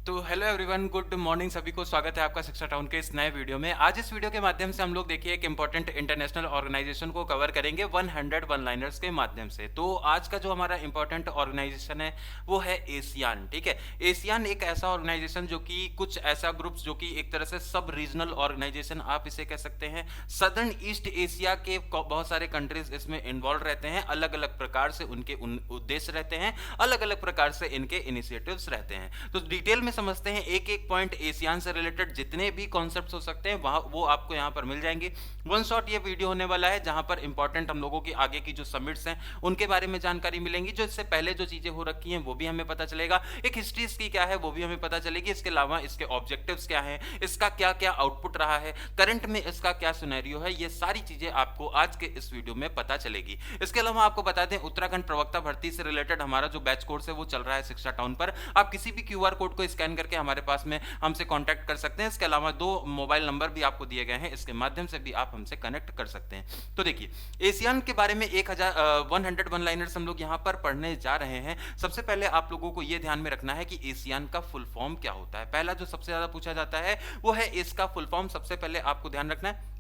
तो hello everyone, good morning. सभी को स्वागत है आपका शिक्षा टाउन के इस नए वीडियो में। आज इस वीडियो के माध्यम से हम लोग देखिए एक इंपॉर्टेंट इंटरनेशनल ऑर्गेनाइजेशन को कवर करेंगे 100 वन लाइनर्स के माध्यम से। तो आज का जो हमारा इंपॉर्टेंट ऑर्गेनाइजेशन है वो है एशियान। ठीक है, एशियान एक ऐसा ऑर्गेनाइजेशन जो कि कुछ ऐसा ग्रुप्स जो कि एक तरह से सब रीजनल ऑर्गेनाइजेशन आप इसे कह सकते हैं। सदर्न ईस्ट एशिया के बहुत सारे कंट्रीज इसमें इन्वॉल्व रहते हैं। अलग अलग प्रकार से उनके उद्देश्य रहते हैं, अलग अलग प्रकार से इनके इनिशिएटिव्स रहते हैं। तो डिटेल में समझते हैं एक एक पॉइंट। एशियान से रिलेटेड जितने भी कॉन्सेप्ट्स हो सकते हैं वहां वो आपको यहां पर मिल जाएंगे। वन शॉट ये वीडियो होने वाला है जहां पर इंपॉर्टेंट हम लोगों की आगे की जो समिट्स हैं उनके बारे में जानकारी मिलेंगी। जो इससे पहले जो चीजें हो रखी हैं वो भी हमें पता चलेगा। एक हिस्ट्री इसकी क्या है वो भी हमें पता चलेगी। इसके अलावा इसके ऑब्जेक्टिव्स क्या हैं, इसका क्या क्या आउटपुट रहा है, करंट में इसका क्या सिनेरियो है, ये सारी चीजें आपको आज के इस वीडियो में पता चलेगी। इसके अलावा आपको बता दें उत्तराखंड प्रवक्ता भर्ती से रिलेटेड हमारा जो बैच कोर्स है वो चल रहा है शिक्षा टाउन पर। आप किसी भी क्यूआर कोड को स्कैन करके हमारे पास में हमसे कांटेक्ट कर सकते हैं। इसके अलावा 2 मोबाइल नंबर भी आपको दिए गए हैं, इसके माध्यम से भी आप हमसे कनेक्ट कर सकते हैं। तो देखिए एशियान के बारे में 100 वन लाइनर्स हम लोग यहां पर पढ़ने जा रहे हैं। सबसे पहले आप लोगों को यह ध्यान में रखना है कि एशियान का फुल फॉर्म क्या होता है। पहला जो सबसे ज्यादा पूछा जाता है वो है इसका फुल फॉर्म। सबसे पहले आपको ध्यान रखना है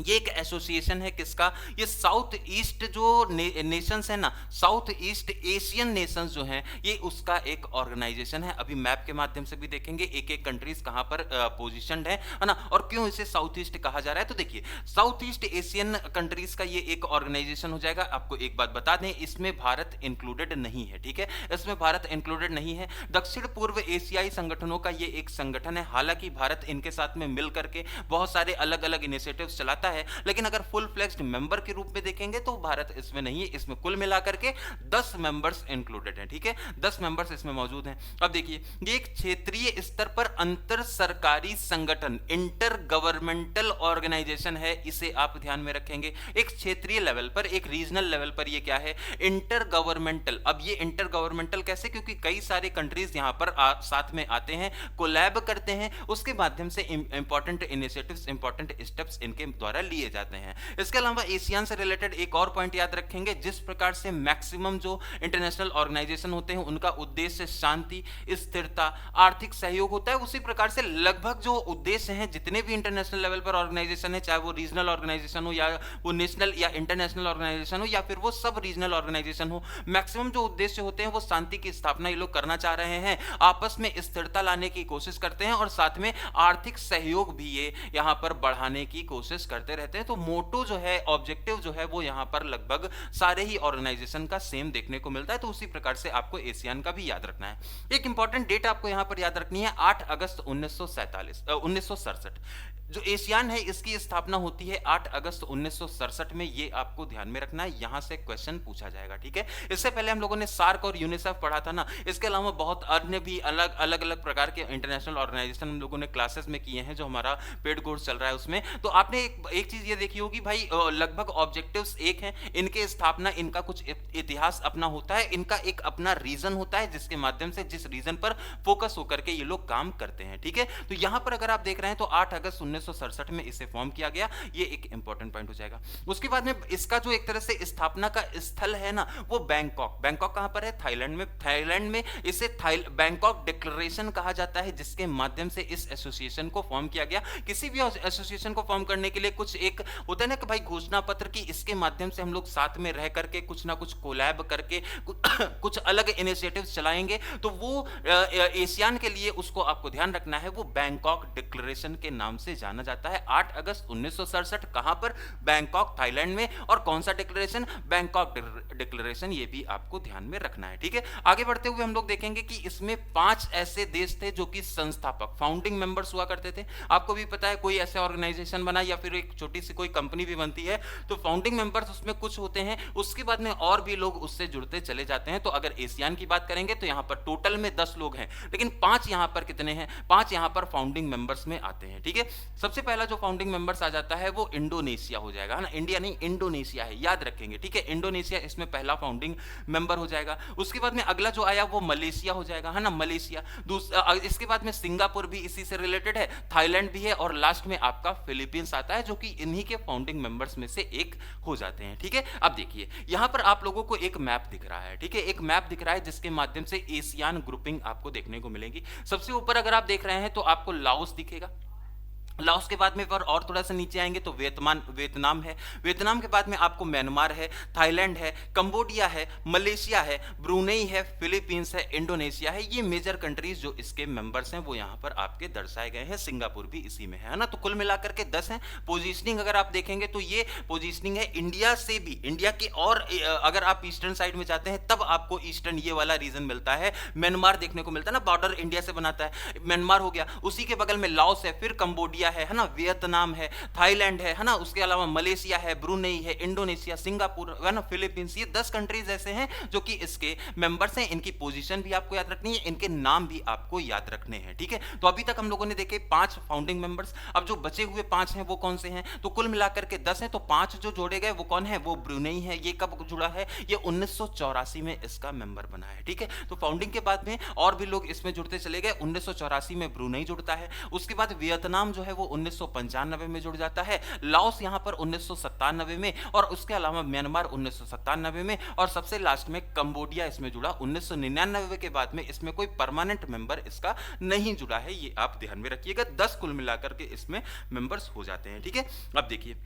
ये एक एसोसिएशन है किसका, ये साउथ ईस्ट जो नेशंस है ना, साउथ ईस्ट एशियन नेशंस जो हैं ये उसका एक ऑर्गेनाइजेशन है। अभी मैप के माध्यम से भी देखेंगे एक एक कंट्रीज कहां पर पोजीशनड है ना, और क्यों इसे साउथ ईस्ट कहा जा रहा है। तो देखिए साउथ ईस्ट एशियन कंट्रीज का ये एक ऑर्गेनाइजेशन हो जाएगा। आपको एक बात बता दें इसमें भारत इंक्लूडेड नहीं है। ठीक है, इसमें भारत इंक्लूडेड नहीं है। दक्षिण पूर्व एशियाई संगठनों का ये एक संगठन है। हालांकि भारत इनके साथ में मिल करके बहुत सारे अलग अलग इनिशिएटिव्स चलाता है, लेकिन अगर फुल फ्लेक्स्ड मेंबर के रूप में देखेंगे तो भारत इसमें नहीं है। इसमें कुल मिलाकर के 10 मेंबर्स इंक्लूडेड हैं। ठीक है, 10 मेंबर्स इसमें मौजूद हैं। अब देखिए ये एक क्षेत्रीय स्तर पर अंतर सरकारी संगठन, इंटर गवर्नमेंटल ऑर्गेनाइजेशन है, इसे आप ध्यान में रखेंगे। एक क्षेत्रीय लेवल पर, एक रीजनल लेवल पर ये क्या है, इंटर गवर्नमेंटल। अब ये इंटर गवर्नमेंटल कैसे, क्योंकि कई सारे कंट्रीज यहां पर साथ में आते हैं, कोलैब करते हैं, उसके माध्यम से इंपॉर्टेंट इनिशिएटिव्स, इंपॉर्टेंट स्टेप्स इनके द्वारा लिए जाते हैं। इसके अलावा एशियान से रिलेटेड एक और पॉइंट याद रखेंगे, जिस प्रकार से मैक्सिमम जो इंटरनेशनल ऑर्गेनाइजेशन होते हैं उनका उद्देश्य शांति, स्थिरता, आर्थिक सहयोग होता है, उसी प्रकार से लगभग जो उद्देश्य हैं जितने भी इंटरनेशनल लेवल पर ऑर्गेनाइजेशन है, चाहे वो रीजनल ऑर्गेनाइजेशन हो या वो नेशनल या इंटरनेशनल ऑर्गेनाइजेशन हो या फिर वो सब रीजनल ऑर्गेनाइजेशन हो, मैक्सिमम जो उद्देश्य होते हैं वो शांति की स्थापना ये लोग करना चाह रहे हैं, आपस में स्थिरता लाने की कोशिश करते हैं और साथ में आर्थिक सहयोग भी ये यहां पर बढ़ाने की कोशिश करते रहते हैं। तो मोटो जो है, ऑब्जेक्टिव जो है वो यहां पर लगभग सारे ही ऑर्गेनाइजेशन का सेम देखने को मिलता है। तो उसी प्रकार से आपको एशियान का भी याद रखना है। एक इंपॉर्टेंट डेट आपको यहां पर याद रखनी है, 8 अगस्त 1967। जो एशियान है इसकी स्थापना होती है 8 अगस्त 1967 में। ये आपको ध्यान में रखना है, यहां से क्वेश्चन पूछा जाएगा। ठीक है, इससे पहले हम लोगों ने सार्क और यूनिसेफ पढ़ा था ना, इसके अलावा बहुत अन्य भी अलग अलग प्रकार के इंटरनेशनल ऑर्गेनाइजेशन हम लोगों ने क्लासेस में किए हैं, जो हमारा पेड कोर्स चल रहा है उसमें। तो आपने एक चीज ये देखी होगी भाई, लगभग ऑब्जेक्टिव्स एक हैं, इनके स्थापना, इनका कुछ इतिहास अपना होता है, इनका एक अपना रीजन होता है जिसके माध्यम से, जिस रीजन पर फोकस होकर के ये लोग काम करते हैं। ठीक है, तो यहां पर अगर आप देख रहे हैं तो 8 अगस्त 1967 में इसे फॉर्म किया गया, ये एक इंपॉर्टेंट पॉइंट हो जाएगा। उसके बाद में इसका जो एक तरह से स्थापना का स्थल है ना वो बैंकॉक। बैंकॉक कहां पर है, थाईलैंड में। थाईलैंड में इसे बैंकॉक डिक्लेरेशन कहा जाता है, जिसके माध्यम से इस एसोसिएशन को फॉर्म किया गया। किसी भी एसोसिएशन को फॉर्म करने के लिए कुछ एक होता है ना कि भाई घोषणा पत्र की, इसके माध्यम से हम लोग साथ में रह करके कुछ ना कुछ कोलैब करके कुछ अलग इनिशिएटिव्स चलाएंगे। तो वो एशियान के लिए उसको आपको ध्यान रखना है, वो बैंकॉक डिक्लेरेशन के नाम से जाना जाता है। 8 अगस्त 1967 कहां पर, बैंकॉक थाईलैंड में। और कौन सा डिक्लेरेशन, बैंकॉक डिक्लेरेशन, ये भी आपको ध्यान में रखना है। ठीक है, आगे बढ़ते हुए हम लोग देखेंगे कि इसमें 5 ऐसे देश थे जो कि संस्थापक, फाउंडिंग मेंबर्स हुआ करते थे। आपको भी पता है कोई ऐसे ऑर्गेनाइजेशन बना या फिर एक छोटी सी कोई कंपनी भी बनती है तो फाउंडिंग मेंबर्स उसमें कुछ होते हैं, उसके बाद में और भी लोग उससे जुड़ते चले जाते हैं। तो अगर एशियान की बात करेंगे तो यहां पर टोटल में 10 लोग हैं, लेकिन 5 यहां पर कितने हैं, 5 यहां पर फाउंडिंग मेंबर्स में आते हैं। ठीक है, सबसे पहला जो फाउंडिंग मेंबर्स आ जाता है वो इंडोनेशिया हो जाएगा, है ना। इंडिया नहीं, इंडोनेशिया है, याद रखेंगे, ठीक है। इंडोनेशिया इसमें पहला फाउंडिंग मेंबर हो जाएगा। उसके बाद में अगला जो आया वो मलेशिया हो जाएगा, है ना, मलेशिया। इसके बाद में सिंगापुर भी इसी से रिलेटेड है, थाईलैंड भी है, और लास्ट में आपका फिलीपींस आता है, जो कि इन्हीं के फाउंडिंग मेंबर्स में से एक हो जाते हैं, ठीक है। अब देखिए यहां पर आप लोगों को एक मैप दिख रहा है, ठीक है, एक मैप दिख रहा है जिसके माध्यम से एशियान ग्रुपिंग आपको देखने को मिलेगी। सबसे ऊपर अगर आप देख रहे हैं तो आपको लाओस दिखेगा। लाओस के बाद में और थोड़ा सा नीचे आएंगे तो वियतनाम है। वियतनाम के बाद में आपको म्यांमार है, थाईलैंड है, कंबोडिया है, मलेशिया है, ब्रुनेई है, फिलीपींस है, इंडोनेशिया है। ये मेजर कंट्रीज जो इसके मेंबर्स हैं वो यहाँ पर आपके दर्शाए गए हैं। सिंगापुर भी इसी में है ना। तो कुल मिलाकर के 10 हैं। पोजीशनिंग अगर आप देखेंगे तो ये पोजीशनिंग है इंडिया से भी, इंडिया के, और अगर आप ईस्टर्न साइड में जाते हैं तब आपको ईस्टर्न ये वाला रीजन मिलता है, म्यांमार देखने को मिलता है ना, बॉर्डर इंडिया से बनाता है, म्यांमार हो गया। उसी के बगल में लाओस है, फिर कंबोडिया है ना, वियतनाम है, थाईलैंड है ना, उसके अलावा मलेशिया है, ब्रुनेई है, इंडोनेशिया, सिंगापुर है ना, फिलीपींस। ये 10 कंट्रीज ऐसे हैं जो कि इसके मेंबर्स हैं। इनकी पोजीशन भी आपको याद रखनी है, इनके नाम भी आपको याद रखने हैं, ठीक है। तो अभी तक हम लोगों ने देखे 5 फाउंडिंग मेंबर्स। अब जो बचे हुए 5 हैं वो कौन से हैं? तो कुल मिलाकर के 10 हैं। तो 5 जो जोड़े गए वो कौन है? वो ब्रुनेई है। ये कब जुड़ा है? ये 1984 में इसका मेंबर बना है, ठीक है। तो फाउंडिंग के बाद में और भी लोग इसमें जुड़ते चले गए। 1984 में ब्रुनेई जुड़ता है। उसके बाद वियतनाम जो है वो 1995 में जुड़ जाता है, लाओस यहां पर 1997 में, और उसके अलावा म्यांमार 1997 में, और सबसे लास्ट में कंबोडिया इसमें जुड़ा 1999 के बाद में। इसमें कोई परमानेंट मेंबर इसका नहीं जुड़ा है, ये आप ध्यान में रखिएगा। 10 कुल मिलाकर के इसमें मेंबर्स हो जाते हैं, ठीक है। अब देखिए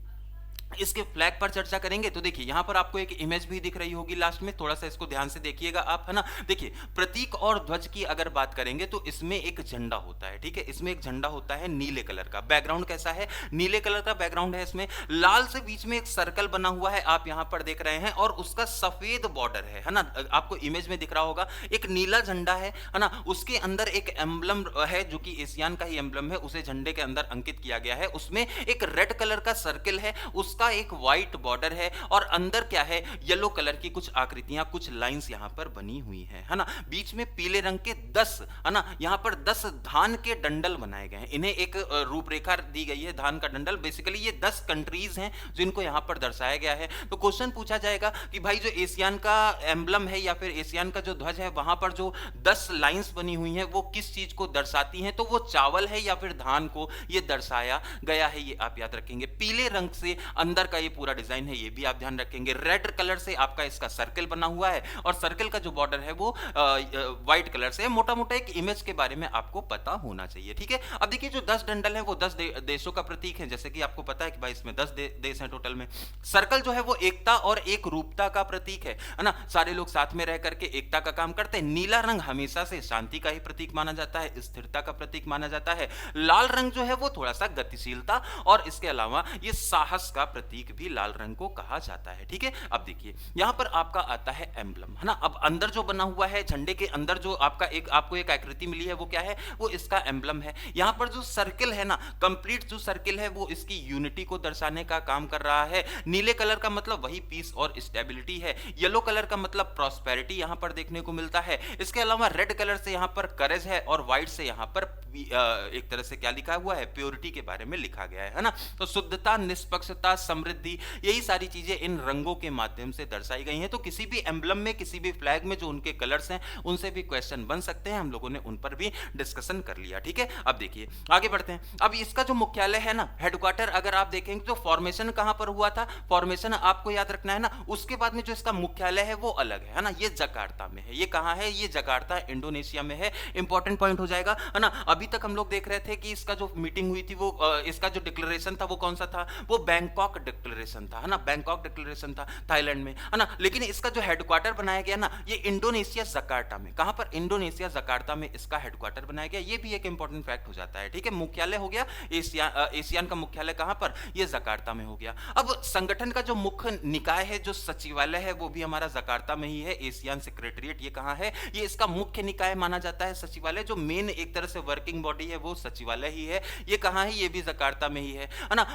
इसके फ्लैग पर चर्चा करेंगे तो देखिए यहां पर आपको एक इमेज भी दिख रही होगी लास्ट में, थोड़ा सा इसको ध्यान से देखिएगा आप, है ना। देखिए प्रतीक और ध्वज की अगर बात करेंगे तो इसमें एक झंडा होता है, ठीक है। इसमें एक झंडा होता है नीले कलर का। बैकग्राउंड कैसा है? नीले कलर का बैकग्राउंड है। इसमें लाल से बीच में एक सर्कल बना हुआ है, आप यहां पर देख रहे हैं, और उसका सफेद बॉर्डर है ना। आपको इमेज में दिख रहा होगा एक नीला झंडा है ना। उसके अंदर एक एम्बलम है जो कि एशियन का ही एम्बलम है, उसे झंडे के अंदर अंकित किया गया है। उसमें एक रेड कलर का सर्कल है, उसका एक व्हाइट बॉर्डर है, और अंदर क्या है? येलो कलर की कुछ आकृतियां, कुछ लाइंस यहां पर बनी हुई है ना। बीच में पीले रंग के 10, है ना, यहां पर 10 धान के डंडल बनाए गए हैं। इन्हें एक रूपरेखा दी गई है, धान का डंडल। बेसिकली ये 10 कंट्रीज हैं जिनको यहां पर दर्शाया गया है। तो क्वेश्चन पूछा जाएगा कि भाई जो एशियन का एम्बलम है या फिर एशियन का जो ध्वज है, वहां पर जो 10 लाइंस बनी हुई हैं वो किस चीज को दर्शाती हैं? तो वो चावल है या फिर धान को ये दर्शाया गया है, ये आप याद रखेंगे। पीले रंग से अंदर का ये पूरा डिजाइन है, ये भी आप ध्यान रखेंगे। रेड कलर से आपका इसका सर्कल बना हुआ है, और सर्कल का जो बॉर्डर है वो व्हाइट कलर से। मोटा मोटा एक इमेज के बारे में आपको पता होना चाहिए, ठीक है। अब देखिए जो 10 डंडल है वो 10 देशों का प्रतीक है, जैसे कि आपको पता है कि भाई इसमें 10 देश हैं टोटल में। सर्कल जो है वो एकता और एक रूपता का प्रतीक है ना। सारे लोग साथ में रह करके एकता का काम करते हैं। नीला रंग हमेशा से शांति का ही प्रतीक माना जाता है, स्थिरता का प्रतीक माना जाता है। लाल रंग जो है वो थोड़ा सा गतिशीलता, और इसके अलावा ये साहस का प्रतीक भी लाल रंग को कहा जाता है, ठीक है। अब देखिए यहां पर आपका आता है एम्बलम, है ना। अब अंदर जो बना हुआ है झंडे के अंदर जो आपको एक आकृति मिली है वो क्या है? वो इसका एम्बलम है। यहां पर जो सर्कल है ना, कंप्लीट जो सर्कल है वो इसकी यूनिटी को दर्शाने का काम कर रहा है। नीले कलर का मतलब वही पीस और स्टेबिलिटी है। येलो कलर का मतलब प्रॉस्पेरिटी यहां पर देखने को मिलता है। इसके अलावा रेड कलर से यहां पर करेज है, और व्हाइट से यहां पर एक तरह से क्या लिखा हुआ है? प्योरिटी के बारे में लिखा गया है ना। तो शुद्धता, निष्पक्षता, समृद्धि, यही सारी चीजें इन रंगों के माध्यम से दर्शाई गई हैं। तो किसी भी एम्बलम में, किसी भी फ्लैग में जो उनके कलर्स हैं उनसे भी क्वेश्चन बन सकते हैं। हम लोगों ने उन पर भी डिस्कशन कर लिया, ठीक है। अब देखिए आगे बढ़ते हैं। अब इसका जो मुख्यालय है ना, हेडक्वार्टर, अगर आप देखेंगे तो फॉर्मेशन कहां पर हुआ था? फॉर्मेशन आपको याद रखना है ना। उसके बाद में जो इसका मुख्यालय है वो अलग है ना। ये जकार्ता में है। ये कहां है? ये जकार्ता इंडोनेशिया में है। इंपॉर्टेंट पॉइंट हो जाएगा, है ना। अभी तक हम लोग देख रहे थे कि इसका जो मीटिंग हुई थी वो इसका जो डिक्लेरेशन था वो कौन सा था? वो बैंकॉक डिक्लेरेशन था, है ना। बैंकॉक डिक्लेरेशन था थाईलैंड में, है ना। लेकिन इसका जो हेडक्वार्टर बनाया गया ना, ये इंडोनेशिया जकार्ता में। कहां पर? इंडोनेशिया जकार्ता में इसका हेडक्वार्टर बनाया गया। ये भी एक इंपॉर्टेंट फैक्ट हो जाता है, ठीक है। मुख्यालय हो गया एशियन का मुख्यालय कहां पर? ये जकार्ता में हो गया। अब संगठन का जो मुख्य निकाय है, जो सचिवालय है, वो भी हमारा जकार्ता में ही है। एशियन सेक्रेटरीट ये कहां है? ये इसका मुख्य निकाय माना जाता है सचिवालय। जो मेन एक तरह से वर्किंग बॉडी है वो सचिवालय ही है। ये कहां है? ये भी जकार्ता में ही है ना।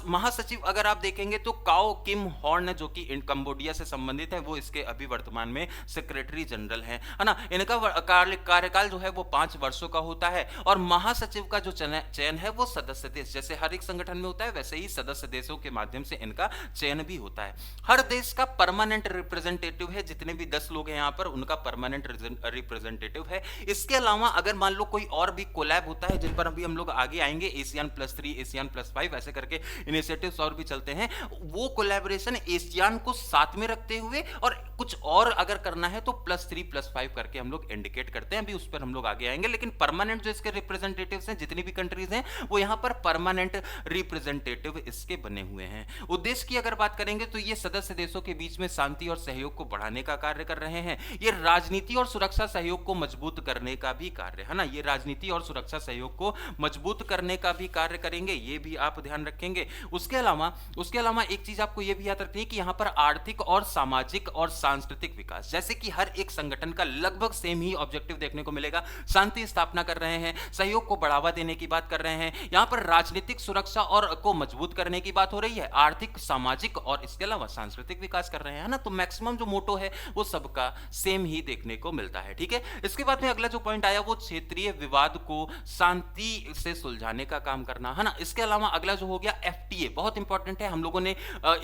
महासचिव अगर आप देखेंगे तो काओ किम हॉर्न जो कि कंबोडिया से संबंधित है, वो इसके अभी वर्तमान में सेक्रेटरी जनरल है ना। इनका कार्यकाल जो है वो 5 वर्षों का होता है और महासचिव का जो चयन है वो सदस्य देश, जैसे हर एक संगठन में होता है वैसे ही सदस्य देशों के माध्यम से इनका चयन भी होता है। हर देश का परमानेंट रिप्रेजेंटेटिव है, जितने भी 10 लोग हैं यहाँ पर उनका परमानेंट रिप्रेजेंटेटिव है। इसके अलावा अगर मान लो कोई और भी कोलैब होता है, जिन पर अभी हम लोग आगे आएंगे, ASEAN+3, ASEAN+5 ऐसे करके इनिशिएटिव्स और भी चलते हैं, वो कोलैबोरेशन एशियान को साथ में रखते हुए और कुछ और अगर करना है तो +3+5 करके हम लोग इंडिकेट करते हैं। अभी उस पर हम लोग आगे आएंगे, लेकिन परमानेंट जो इसके रिप्रेजेंटेटिव्स हैं, जितनी भी कंट्रीज हैं, वो यहाँ पर परमानेंट रिप्रेजेंटेटिव इसके बने हुए हैं। उद्देश्य की अगर बात करेंगे तो ये सदस्य देशों के बीच में शांति और सहयोग को बढ़ाने का कार्य कर रहे हैं। ये राजनीति और सुरक्षा सहयोग को मजबूत करने का भी कार्य है ना, ये राजनीति और सुरक्षा सहयोग को मजबूत करने का भी कार्य करेंगे, ये भी आप ध्यान रखेंगे। उसके अलावा एक चीज आपको ये भी याद रखनी है कि यहाँ पर आर्थिक और सामाजिक और सांस्कृतिक विकास, जैसे कि हर एक संगठन का लगभग सेम ही ऑब्जेक्टिव देखने को मिलेगा। शांति स्थापना कर रहे हैं, सहयोग को बढ़ावा देने की बात कर रहे हैं, यहाँ पर राजनीतिक सुरक्षा और को मजबूत करने की बात हो रही है, आर्थिक सामाजिक और इसके अलावा सांस्कृतिक विकास कर रहे हैं ना। तो मैक्सिमम जो मोटो है वो सबका सेम ही देखने को मिलता है, ठीक है। इसके बाद में अगला जो पॉइंट आया वो क्षेत्रीय विवाद को शांति से सुलझाने का काम करना है ना। इसके अलावा अगला जो हो गया FTA, बहुत इंपॉर्टेंट है, हम लोगों ने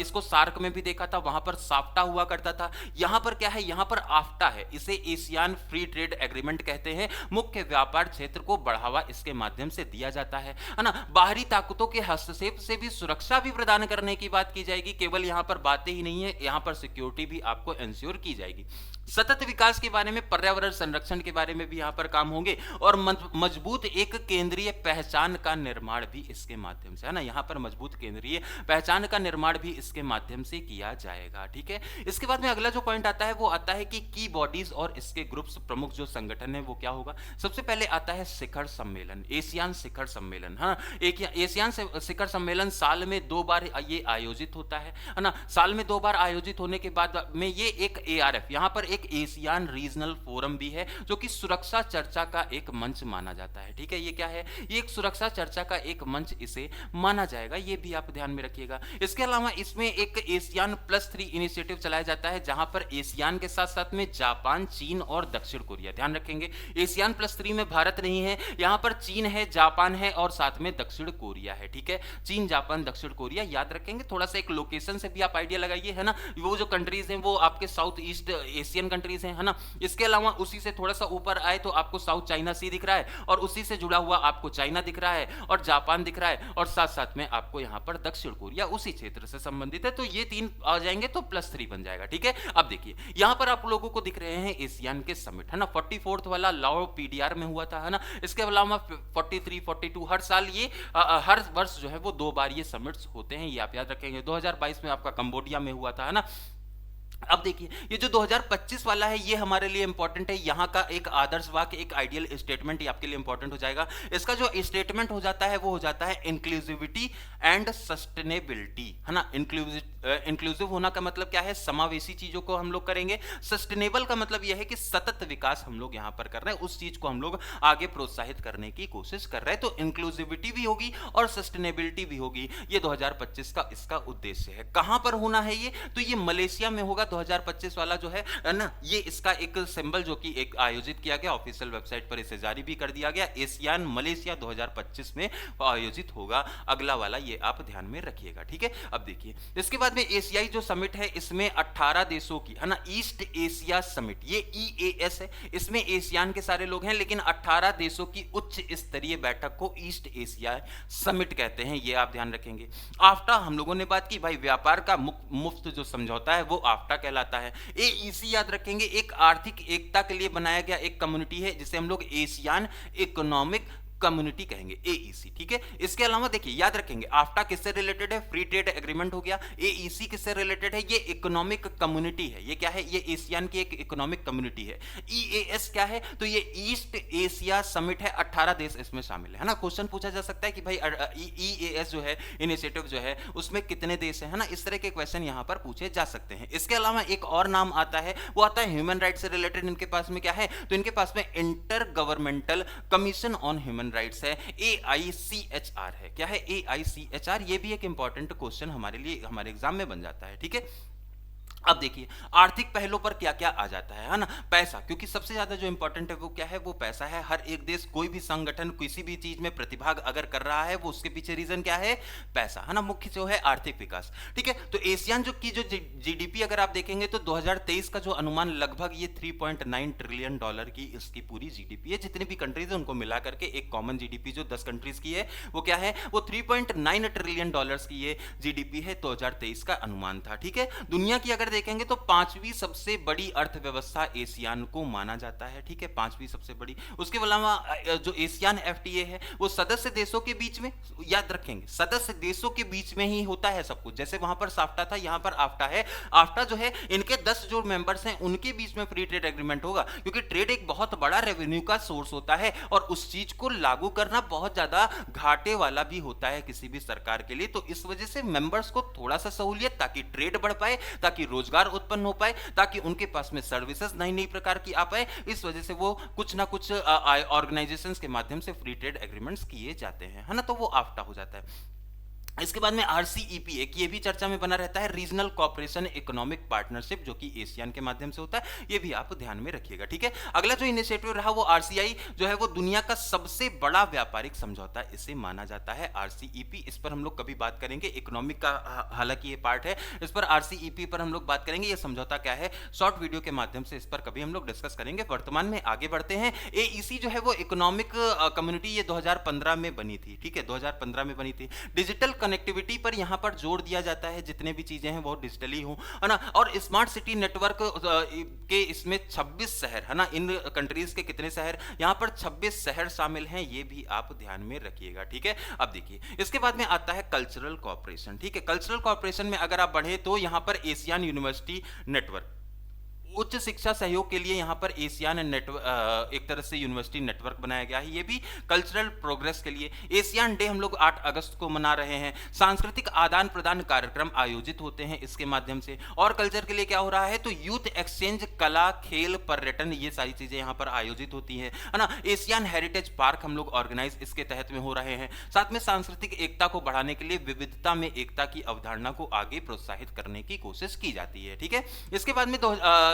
इसको सार्क में भी देखा था, वहां पर साफ्टा हुआ करता था। यहां पर क्या है, यहां पर आफ्टा है, इसे एशियान फ्री ट्रेड एग्रीमेंट कहते हैं। मुख्य व्यापार क्षेत्र को बढ़ावा इसके माध्यम से दिया जाता है ना। बाहरी ताकतों के हस्तक्षेप से भी सुरक्षा भी प्रदान करने की बात की जाएगी, केवल यहां पर बातें ही नहीं है, यहां पर सिक्योरिटी भी आपको इंश्योर की जाएगी। सतत विकास के बारे में, पर्यावरण संरक्षण के बारे में भी यहां पर काम होंगे और मजबूत एक केंद्रीय पहचान का निर्माण भी इसके माध्यम से है ना। यहां पर मजबूत केंद्रीय पहचान का निर्माण भी इसके माध्यम से किया जाएगा, ठीक है। इसके बाद में अगला जो पॉइंट आता है वो आता है कि की बॉडीज और इसके ग्रुप्स, प्रमुख जो संगठन है वो क्या होगा। सबसे पहले आता है शिखर सम्मेलन, एशियान शिखर सम्मेलन। हाँ, एक एशियान शिखर सम्मेलन साल में 2 बार ये आयोजित होता है ना। साल में 2 बार आयोजित होने के बाद में ये एक ARF, यहां पर एक एशियान रीजनल फोरम भी है, जो कि सुरक्षा चर्चा का एक मंच माना जाता है, ठीक है। ये क्या है, ये एक सुरक्षा चर्चा का एक मंच इसे माना जाएगा, ये भी आप ध्यान में रखिएगा। इसके अलावा इसमें एक ASEAN+3 इनिशिएटिव चलाया जाता है, जहां पर एशियान के साथ साथ में जापान, चीन और दक्षिण कोरिया, ध्यान रखेंगे ASEAN+3 में भारत नहीं है, यहां पर चीन है, जापान है और साथ में दक्षिण कोरिया है, ठीक है। चीन, जापान, दक्षिण कोरिया याद रखेंगे। थोड़ा सा एक लोकेशन से भी आप आइडिया लगाइए, है ना। वो जो कंट्रीज हैं वो आपके साउथ ईस्ट एशियन कंट्रीज हैं, है ना। इसके अलावा उसी से थोड़ा सा ऊपर आए तो आपको साउथ चाइना सी दिख रहा है और उसी से जुड़ा हुआ आपको चाइना दिख रहा है और जापान दिख रहा है और साथ साथ में आपको यहां पर दक्षिण कोरिया उसी क्षेत्र से संबंधित है। तो ये 3 आ जाएंगे तो +3 बन जाएगा, ठीक है। अब देखिए यहां पर आप लोगों को दिख रहे हैं एशियान के समिट, है ना। 44th वाला लाओ PDR में हुआ था, है ना। इसके अलावा 43, 42 हर साल ये हर वर्ष जो है वो 2 बार ये समिट्स होते हैं, ये आप याद रखेंगे। 2022 में आपका कंबोडिया में हुआ था, है ना। अब देखिए ये जो 2025 वाला है ये हमारे लिए इंपॉर्टेंट है। यहाँ का एक आदर्श वाक्य, एक आइडियल स्टेटमेंट, ये आपके लिए इंपॉर्टेंट हो जाएगा। इसका जो स्टेटमेंट हो जाता है वो हो जाता है इंक्लूसिविटी एंड सस्टेनेबिलिटी, है ना। इंक्लूसिव होना का मतलब क्या है, समावेशी चीजों को हम लोग करेंगे। सस्टेनेबल का मतलब यह है कि सतत विकास हम लोग यहाँ पर कर रहे हैं, उस चीज को हम लोग आगे प्रोत्साहित करने की कोशिश कर रहे हैं। तो इंक्लूसिविटी भी होगी और सस्टेनेबिलिटी भी होगी, ये 2025 का इसका उद्देश्य है। कहां पर होना है ये, तो ये मलेशिया में होगा। 2025 वाला जो है ना, ये इसका एक सिंबल जो कि एक आयोजित किया गया, ऑफिशियल वेबसाइट पर इसे जारी भी कर दिया गया। एशियान मलेशिया 2025 में आयोजित होगा, अगला वाला ये आप ध्यान में रखिएगा, ठीक है। अब देखिए इसके बाद में एशियाई जो समिट है इसमें 18 देशों की, है ना, ईस्ट एशिया समिट, ये EAS है। इसमें एशियान के सारे लोग हैं, लेकिन 18 देशों की उच्च स्तरीय बैठक को ईस्ट एशिया समिट कहते हैं, ये आप ध्यान रखेंगे। आफ्टा हम लोगों ने बात की, भाई व्यापार का मुफ्त जो समझौता है वो आफ्टा कहलाता है। AEC याद रखेंगे, एक आर्थिक एकता के लिए बनाया गया एक कम्युनिटी है, जिसे हम लोग एशियान इकोनॉमिक कम्युनिटी कहेंगे, AEC, ठीक है। इसके अलावा देखिए याद रखेंगे आफ्टा किससे रिलेटेड है, फ्री ट्रेड एग्रीमेंट हो गया। AEC किससे रिलेटेड है, ये इकोनॉमिक कम्युनिटी है। ये क्या है, ये एशियन की एक इकोनॉमिक कम्युनिटी है। EAS क्या है, तो ये ईस्ट एशिया समिट है, 18 देश इसमें शामिल है ना। क्वेश्चन पूछा जा सकता है कि भाई EAS जो है इनिशिएटिव जो है उसमें कितने देश है ना, इस तरह के क्वेश्चन यहां पर पूछे जा सकते हैं। इसके अलावा एक और नाम आता है, वो आता है ह्यूमन राइट से रिलेटेड। इनके पास में क्या है, तो इनके पास में inter governmental commission on human human rights है, AICHR है। क्या है AICHR? ये भी एक इंपॉर्टेंट क्वेश्चन हमारे लिए हमारे एग्जाम में बन जाता है, ठीक है। अब देखिए आर्थिक पहलों पर क्या क्या आ जाता है ना, पैसा, क्योंकि सबसे ज्यादा जो इंपॉर्टेंट है वो क्या है, वो पैसा है। हर एक देश, कोई भी संगठन किसी भी चीज में प्रतिभाग अगर कर रहा है, वो उसके पीछे रीजन क्या है, पैसा है ना। मुख्य जो है आर्थिक विकास, ठीक है। तो एशियान जो जीडीपी अगर आप देखेंगे तो 2023 का जो अनुमान लगभग ये 3.9 ट्रिलियन डॉलर की इसकी पूरी जीडीपी है। जितनी भी कंट्रीज है उनको मिला करके एक कॉमन जीडीपी जो 10 कंट्रीज की है वो क्या है, वो 3.9 ट्रिलियन डॉलर्स की ये जीडीपी है, 2023 का अनुमान था, ठीक है। दुनिया की अगर देखेंगे तो पांचवी सबसे बड़ी अर्थव्यवस्था एशियान को माना जाता है, ठीक है, पांचवी सबसे बड़ी। उसके अलावा जो एशियान एफटीए है वो सदस्य देशों के बीच में, याद रखेंगे सदस्य देशों के बीच में ही होता है सब कुछ। जैसे वहां पर साफ्टा था, यहां पर आफ्टा है। आफ्टा जो है इनके 10 जो मेंबर्स हैं उनके बीच में फ्री ट्रेड एग्रीमेंट होगा, क्योंकि ट्रेड एक बहुत बड़ा रेवेन्यू का सोर्स होता है और उस चीज को लागू करना बहुत ज्यादा घाटे वाला भी होता है किसी भी सरकार के लिए। तो इस वजह से मेंबर्स को थोड़ा सा सहूलियत, ताकि ट्रेड बढ़ पाए, ताकि रोजगार उत्पन्न हो पाए, ताकि उनके पास में सर्विसेज नई नई प्रकार की आ पाए। इस वजह से वो कुछ ना कुछ ऑर्गेनाइजेशंस के माध्यम से फ्री ट्रेड एग्रीमेंट्स किए जाते हैं, है ना। तो वो आफ्टा हो जाता है। इसके बाद में RCEP, एक ये भी चर्चा में बना रहता है, रीजनल कॉपरेशन इकोनॉमिक पार्टनरशिप, जो कि एशियन के माध्यम से होता है। ये भी आप ध्यान में रखिएगा, ठीक है। अगला जो इनिशिएटिव रहा वो RCI जो है वो दुनिया का सबसे बड़ा व्यापारिक समझौता इसे माना जाता है, RCEP। इस पर हम लोग कभी बात करेंगे, इकोनॉमिक का हालांकि ये पार्ट है, इस पर RCEP पर हम लोग बात करेंगे। ये समझौता क्या है, शॉर्ट वीडियो के माध्यम से इस पर कभी हम लोग डिस्कस करेंगे। वर्तमान में आगे बढ़ते हैं। AEC जो है वो इकोनॉमिक कम्युनिटी, ये 2015 में बनी थी, ठीक है, 2015 में बनी थी। डिजिटल कनेक्टिविटी पर यहां पर जोर दिया जाता है, जितने भी चीजें हैं वो डिजिटली हो, है ना। और स्मार्ट सिटी नेटवर्क के इसमें 26 शहर, है ना। इन कंट्रीज के कितने शहर, यहां पर 26 शहर शामिल हैं, ये भी आप ध्यान में रखिएगा, ठीक है। अब देखिए इसके बाद में आता है कल्चरल कॉपरेशन, ठीक है। कल्चरल कॉपरेशन में अगर आप बढ़े तो यहां पर एशियन यूनिवर्सिटी नेटवर्क, उच्च शिक्षा सहयोग के लिए यहां पर एशियन नेटवर्क, एक तरह से यूनिवर्सिटी नेटवर्क बनाया गया है, ये भी कल्चरल प्रोग्रेस के लिए। एशियन डे हम लोग 8 अगस्त को मना रहे हैं। सांस्कृतिक आदान प्रदान कार्यक्रम आयोजित होते हैं इसके माध्यम से। और कल्चर के लिए क्या हो रहा है, तो यूथ एक्सचेंज, कला, खेल, पर्यटन, ये सारी चीजें यहां पर आयोजित होती है ना। एशियन हेरिटेज पार्क हम लोग ऑर्गेनाइज इसके तहत में हो रहे हैं। साथ में सांस्कृतिक एकता को बढ़ाने के लिए विविधता में एकता की अवधारणा को आगे प्रोत्साहित करने की कोशिश की जाती है, ठीक है। इसके बाद में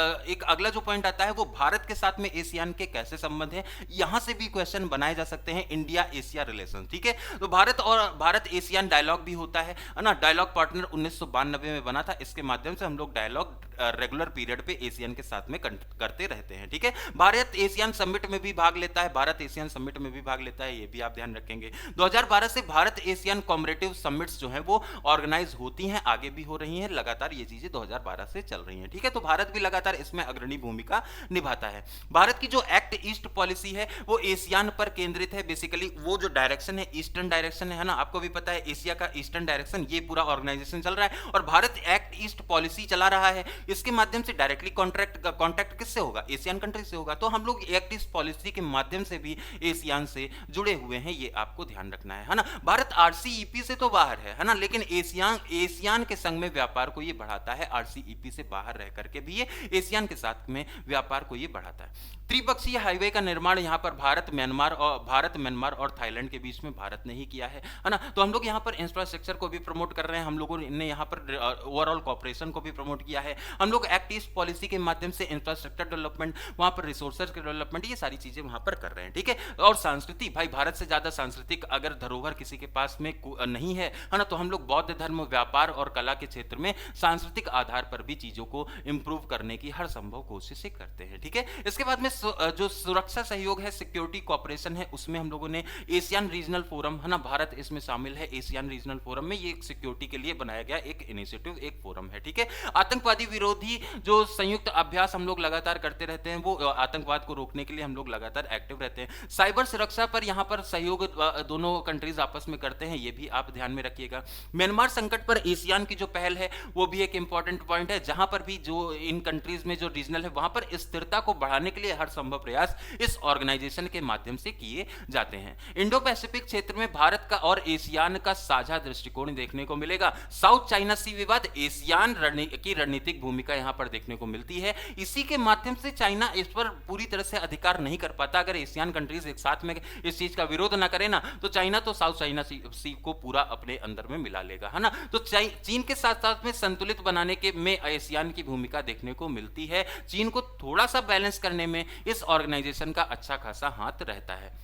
एक अगला जो पॉइंट आता है वो भारत के साथ में एशियन के कैसे संबंध हैं, यहां से भी क्वेश्चन बनाए जा सकते हैं। इंडिया एशिया रिलेशन, ठीक है। तो भारत एशियन डायलॉग भी होता है ना। डायलॉग पार्टनर 1992 में बना था, इसके माध्यम से हम लोग डायलॉग रेगुलर पीरियड पे एशियन के साथ में करते रहते हैं, ठीक है। भारत एशियन समिट में भी भाग लेता है, भारत एशियन समिट में भी भाग लेता है, ये भी आप ध्यान रखेंगे। 2012 से भारत एशियन कॉमरेटिव समिट्स जो है वो ऑर्गेनाइज होती हैं, आगे भी हो रही हैं लगातार, ये चीजें 2012 से चल रही हैं, ठीक है। तो भारत भी लगातार इसमें अग्रणी भूमिका निभाता है। भारत की जो एक्ट ईस्ट पॉलिसी है वो एशियन पर केंद्रित है। बेसिकली वो जो डायरेक्शन है ईस्टर्न डायरेक्शन है ना, आपको भी पता है एशिया का ईस्टर्न डायरेक्शन, ये पूरा ऑर्गेनाइजेशन चल रहा है और भारत एक्ट ईस्ट पॉलिसी चला रहा है। इसके माध्यम से डायरेक्टली कॉन्ट्रैक्ट किससे होगा, एशियन कंट्री से होगा। तो हम लोग एक्ट ईस्ट पॉलिसी के माध्यम से भी एशियन से जुड़े हुए हैं, ये आपको ध्यान रखना है ना। भारत RCEP से तो बाहर है ना, लेकिन एशियन के संग में व्यापार को ये बढ़ाता है। RCEP से बाहर रह करके भी ये एशियन के साथ में व्यापार को ये बढ़ाता है। त्रिपक्षीय हाईवे का निर्माण यहाँ पर भारत म्यांमार और थाईलैंड के बीच में भारत ने ही किया है ना। तो हम लोग यहाँ पर इंफ्रास्ट्रक्चर को भी प्रमोट कर रहे हैं, हम लोगों ने यहाँ पर ओवरऑल कॉपरेशन को भी प्रमोट किया है। हम लोग एक्ट ईस्ट पॉलिसी के माध्यम से इंफ्रास्ट्रक्चर डेवलपमेंट, वहाँ पर रिसोर्सेज के डेवलपमेंट, ये सारी चीजें वहाँ पर कर रहे हैं, ठीक है। और संस्कृति, भाई भारत से ज्यादा सांस्कृतिक अगर धरोहर किसी के पास में नहीं है ना, तो हम लोग बौद्ध धर्म, व्यापार और कला के क्षेत्र में सांस्कृतिक आधार पर भी चीजों को इंप्रूव करने की हर संभव कोशिशें करते हैं, ठीक है। इसके बाद में जो सुरक्षा सहयोग है, सिक्योरिटी कॉपरेशन है, उसमें हम लोगों ने एशियन रीजनल फोरम, है ना, भारत इसमें शामिल है। एशियन रीजनल फोरम में ये एक सिक्योरिटी के लिए बनाया गया एक इनिशिएटिव, एक फोरम है, ठीक है। आतंकवादी विरोधी जो संयुक्त अभ्यास हम लोग लगातार करते रहते हैं, वो आतंकवाद को रोकने के लिए हम लोग लगातार एक्टिव रहते हैं। साइबर सुरक्षा पर यहाँ पर सहयोग दोनों कंट्रीज आपस में करते हैं, ये भी आप ध्यान में रखिएगा। म्यांमार संकट पर एशियन की जो पहल है वो भी एक इंपॉर्टेंट पॉइंट है, जहां पर भी जो इन कंट्रीज में जो रीजनल है वहां पर स्थिरता को बढ़ाने के लिए हर संभव प्रयास इस ऑर्गेनाइजेशन के माध्यम से किए जाते हैं। इंडो पैसिफिक क्षेत्र में भारत का और एशियान का साझा दृष्टिकोण देखने को मिलेगा। साउथ चाइना सी विवाद, एशियान की रणनीतिक भूमिका यहां पर देखने को मिलती है। इसी के माध्यम से चाइना इस पर पूरी तरह से अधिकार नहीं कर पाता। अगर एशियन कंट्रीज एक साथ में इस चीज का विरोध ना करे ना, तो चाइना तो साउथ चाइना सी को पूरा अपने अंदर में मिला लेगा, है ना। तो चीन के साथ साथ में संतुलित बनाने के में एशियान की भूमिका देखने को मिलती है। चीन को थोड़ा सा बैलेंस करने में इस ऑर्गेनाइजेशन का अच्छा खासा हाथ रहता है।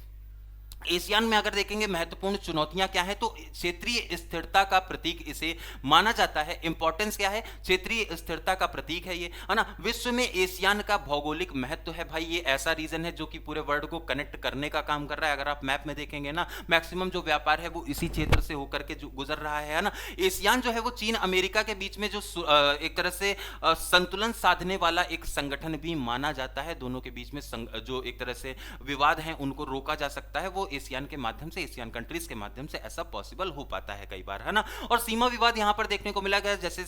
एशियान में अगर देखेंगे महत्वपूर्ण चुनौतियां क्या है, तो क्षेत्रीय स्थिरता का प्रतीक इसे माना जाता है। इंपॉर्टेंस क्या है, क्षेत्रीय स्थिरता का प्रतीक है ये, है ना। विश्व में एशियान का भौगोलिक महत्व है भाई, ये ऐसा रीजन है जो कि पूरे वर्ल्ड को कनेक्ट करने का काम कर रहा है। अगर आप मैप में देखेंगे ना, मैक्सिमम जो व्यापार है वो इसी क्षेत्र से होकर के गुजर रहा है ना। एशियान जो है वो चीन अमेरिका के बीच में जो एक तरह से संतुलन साधने वाला एक संगठन भी माना जाता है। दोनों के बीच में जो एक तरह से विवाद है उनको रोका जा सकता है, वो एशियन के माध्यम से, एशियन कंट्रीज के माध्यम से ऐसा पॉसिबल हो पाता है कई बार, है ना। और सीमा विवाद यहां पर देखने को मिला गया, जैसे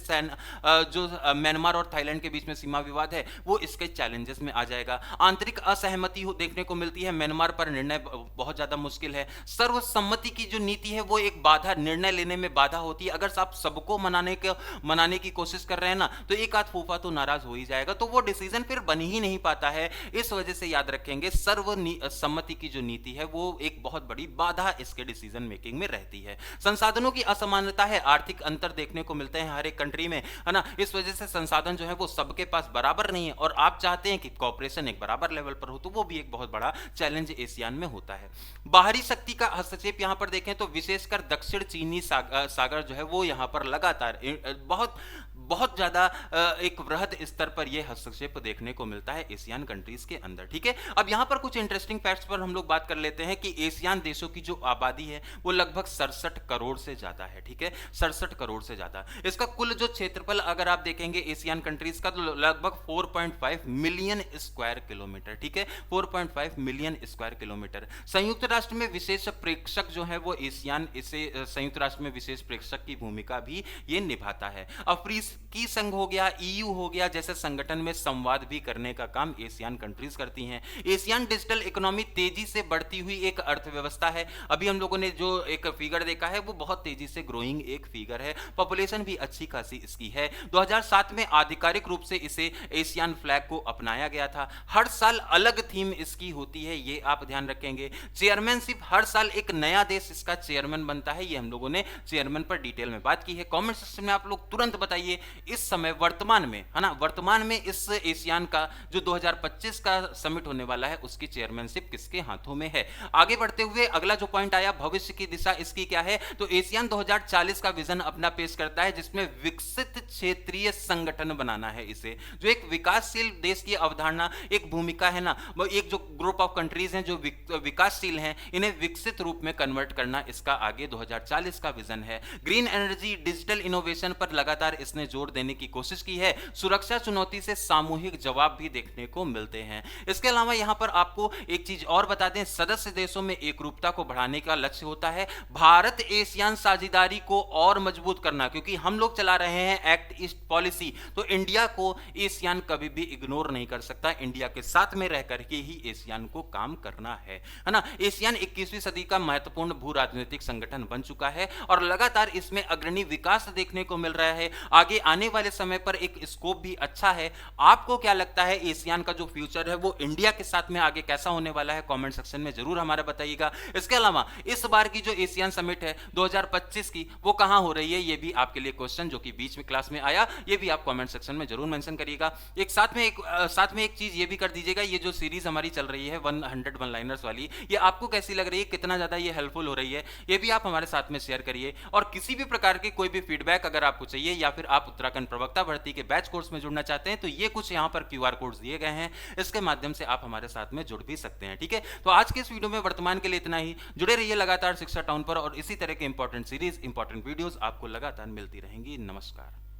जो म्यांमार और थाईलैंड के बीच में सीमा विवाद है वो इसके चैलेंजेस में आ जाएगा। आंतरिक असहमति देखने को मिलती है, म्यांमार पर निर्णय बहुत ज्यादा मुश्किल है। सर्वसम्मति की जो नीति है वो एक बाधा, निर्णय लेने में बाधा होती है। अगर आप सबको मनाने की कोशिश कर रहे हैं ना, तो एक आध फूफा तो नाराज हो ही जाएगा, तो वो डिसीजन फिर बन ही नहीं पाता है। इस वजह से याद रखेंगे सर्वसम्मति की जो नीति है वो एक बहुत बड़ी बाधा इसके डिसीजन मेकिंग में रहती है। संसाधनों की असमानता है, आर्थिक अंतर देखने को मिलते हैं हर एक कंट्री में, है ना। इस वजह से संसाधन जो है वो सबके पास बराबर नहीं है, और आप चाहते हैं कि कॉपरेशन एक बराबर लेवल पर हो, तो वो भी एक बहुत बड़ा चैलेंज एशियान में होता है। बाहरी शक्ति का हस्तक्षेप यहां पर देखें तो विशेषकर दक्षिण चीनी सागर जो है वो यहां पर लगातार बहुत ज्यादा एक वृहद स्तर पर यह हस्तक्षेप देखने को मिलता है एशियन कंट्रीज के अंदर, ठीक है। अब यहां पर कुछ इंटरेस्टिंग फैक्ट्स पर हम लोग बात कर लेते हैं कि एशियन देशों की जो आबादी है वो लगभग 67 करोड़ से ज्यादा है, ठीक है, 67 करोड़ से ज्यादा। इसका कुल जो क्षेत्रफल अगर आप देखेंगे एशियन कंट्रीज का, तो लगभग 4.5 मिलियन स्क्वायर किलोमीटर, ठीक है, 4.5 मिलियन स्क्वायर किलोमीटर। संयुक्त राष्ट्र में विशेष प्रेक्षक जो है वो एशियन, इसे संयुक्त राष्ट्र में विशेष प्रेक्षक की भूमिका भी ये निभाता है। अफ्रीकी संघ हो गया, ईयू हो गया, जैसे संगठन में संवाद भी करने का काम एशियन कंट्रीज करती हैं। एशियन डिजिटल इकोनॉमी तेजी से बढ़ती हुई एक अर्थव्यवस्था है। अभी हम लोगों ने जो एक फिगर देखा है वो बहुत तेजी से ग्रोइंग एक फिगर है। पॉपुलेशन भी अच्छी खासी इसकी है। 2007 में आधिकारिक रूप से इसे एशियन फ्लैग को अपनाया गया था। हर साल अलग थीम इसकी होती है, ये आप ध्यान रखेंगे। चेयरमैनशिप, हर साल एक नया देश इसका चेयरमैन बनता है, ये हम लोगों ने चेयरमैन पर डिटेल में बात की है। कमेंट सेक्शन में आप लोग तुरंत बताइए इस समय वर्तमान में, है ना, वर्तमान में इस एशियन का जो 2025 का समिट होने वाला है उसकी चेयरमैनशिप किसके हाथों में है। आगे बढ़ते हुए अगला जो पॉइंट आया, भविष्य की दिशा इसकी क्या है, तो एशियन 2040 का विजन अपना पेश करता है, जिसमें विकसित क्षेत्रीय संगठन बनाना है इसे, जो एक विकासशील देश की अवधारणा, एक भूमिका है ना, एक जो ग्रुप ऑफ कंट्रीज हैं जो विकासशील हैं, इन्हें विकसित रूप में कन्वर्ट करना इसका आगे 2040 का विजन है। ग्रीन एनर्जी, डिजिटल इनोवेशन पर लगातार इसने जोर देने की कोशिश की है। सुरक्षा चुनौती से सामूहिक जवाब भी देखने को मिलते हैं। इसके अलावा यहां पर आपको एक चीज और बता दें, सदस्य देशों में एकरूपता को बढ़ाने का लक्ष्य होता है। भारत एशियन साझेदारी को और मजबूत करना, क्योंकि हम लोग चला रहे हैं एक्ट ईस्ट पॉलिसी, तो इंडिया को एशियन कभी भी इग्नोर नहीं कर सकता। इंडिया के साथ में रह करके ही एशियन को काम करना है ना। एशियन 21वीं सदी का महत्वपूर्ण भू राजनीतिक संगठन बन चुका है और लगातार इसमें अग्रणी विकास देखने को मिल रहा है। आगे आने वाले समय पर एक स्कोप भी अच्छा है। आपको क्या लगता है एशियन का जो फ्यूचर है वो इंडिया के साथ में आगे कैसा होने वाला है, कमेंट सेक्शन में जरूर हमारा बताइएगा। इसके अलावा इस बार की जो एशियन समिट है 2025 की, वो कहां हो रही है, ये भी आपके लिए क्वेश्चन जो कि बीच में क्लास में आया, ये भी आप कमेंट सेक्शन में जरूर मेंशन करिएगा। एक साथ में एक चीज ये भी कर दीजिएगा, ये जो सीरीज हमारी चल रही है 100 वन लाइनर्स वाली, ये आपको कैसी लग रही है, कितना ज्यादा ये हेल्पफुल हो रही है, ये भी आप हमारे साथ में शेयर करिए। और किसी भी प्रकार के कोई भी फीडबैक अगर आपको चाहिए, या फिर आप उत्तराखंड प्रवक्ता भर्ती के बैच कोर्स में जुड़ना चाहते हैं, तो ये कुछ यहां पर क्यूआर कोड्स दिए गए हैं, इसके माध्यम से आप हमारे साथ में जुड़ भी सकते हैं, ठीक है। तो आज के इस वीडियो में वर्तमान के लिए इतना ही। जुड़े रहिए लगातार शिक्षा टाउन पर, और इसी तरह के इंपॉर्टेंट सीरीज, इंपॉर्टेंट वीडियोस आपको लगातार मिलती रहेंगी। नमस्कार।